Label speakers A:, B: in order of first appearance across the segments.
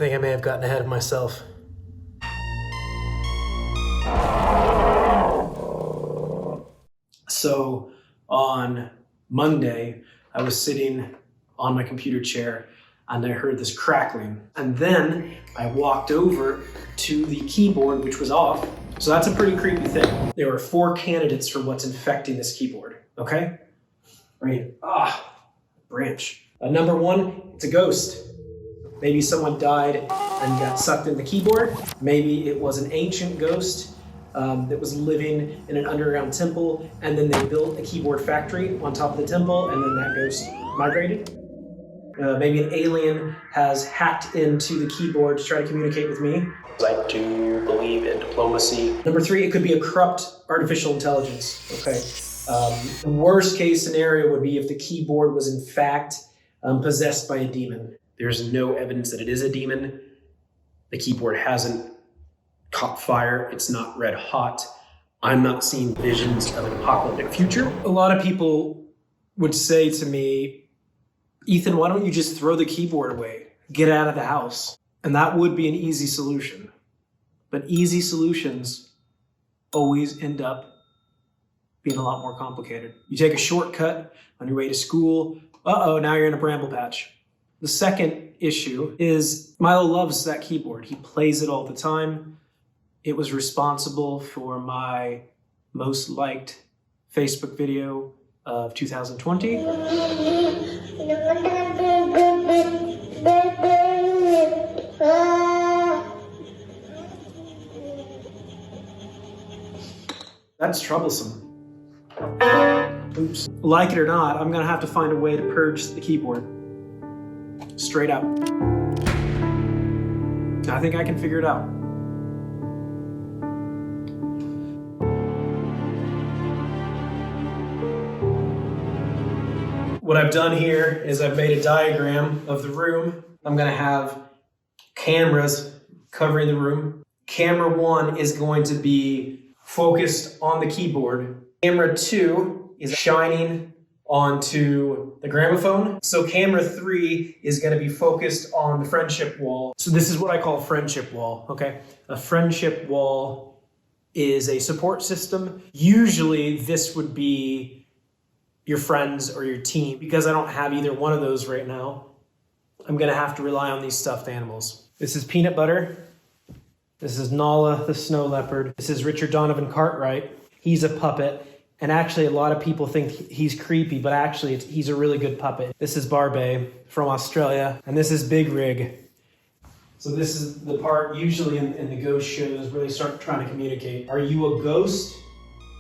A: think I may have gotten ahead of myself. So on Monday, I was sitting on my computer chair and I heard this crackling. And then I walked over to the keyboard, which was off. So that's a pretty creepy thing. There were 4 candidates for what's infecting this keyboard, okay? Right, branch. Number 1, it's a ghost. Maybe someone died and got sucked in the keyboard. Maybe it was an ancient ghost that was living in an underground temple, and then they built a keyboard factory on top of the temple, and then that ghost migrated. Maybe an alien has hacked into the keyboard to try to communicate with me. I do believe in diplomacy. Number 3, it could be a corrupt artificial intelligence, okay? The worst case scenario would be if the keyboard was in fact possessed by a demon. There's no evidence that it is a demon. The keyboard hasn't caught fire. It's not red hot. I'm not seeing visions of an apocalyptic future. A lot of people would say to me, Ethan, why don't you just throw the keyboard away? Get out of the house. And that would be an easy solution. But easy solutions always end up being a lot more complicated. You take a shortcut on your way to school. Now you're in a bramble patch. The second issue is Milo loves that keyboard. He plays it all the time. It was responsible for my most liked Facebook video of 2020. That's troublesome. Oops. Like it or not, I'm gonna have to find a way to purge the keyboard. Straight up. I think I can figure it out. What I've done here is I've made a diagram of the room. I'm gonna have cameras covering the room. Camera 1 is going to be focused on the keyboard. Camera 2 is shining onto the gramophone. So camera 3 is going to be focused on the friendship wall. So this is what I call a friendship wall, okay? A friendship wall is a support system. Usually this would be your friends or your team. Because I don't have either one of those right now, I'm going to have to rely on these stuffed animals. This is Peanut Butter. This is Nala, the snow leopard. This is Richard Donovan Cartwright. He's a puppet. And actually, a lot of people think he's creepy, but actually, he's a really good puppet. This is Barbet from Australia, and this is Big Rig. So this is the part usually in the ghost shows where they start trying to communicate. Are you a ghost,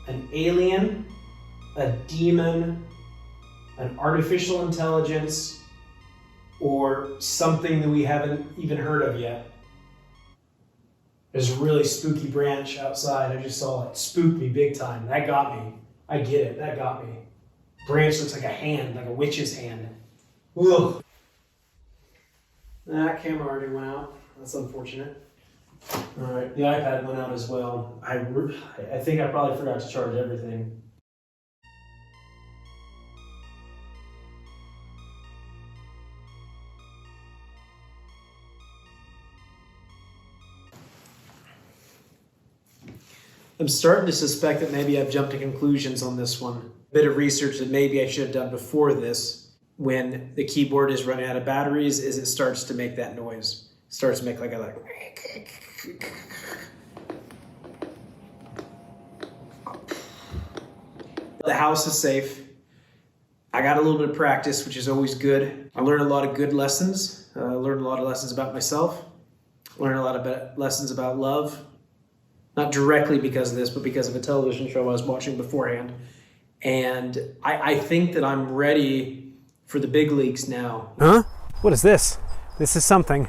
A: an alien, a demon, an artificial intelligence, or something that we haven't even heard of yet? There's a really spooky branch outside. I just saw it. Spooked me big time. That got me. I get it. That got me. Branch looks like a hand, like a witch's hand. Ugh. That camera already went out. That's unfortunate. All right, the iPad went out as well. I think I probably forgot to charge everything. I'm starting to suspect that maybe I've jumped to conclusions on this one. A bit of research that maybe I should have done before this, when the keyboard is running out of batteries, is it starts to make that noise. It starts to make like a The house is safe. I got a little bit of practice, which is always good. I learned a lot of good lessons. I learned a lot of lessons about myself. Learned a lot of lessons about love. Not directly because of this, but because of a television show I was watching beforehand. And I think that I'm ready for the big leagues now.
B: Huh? What is this? This is something.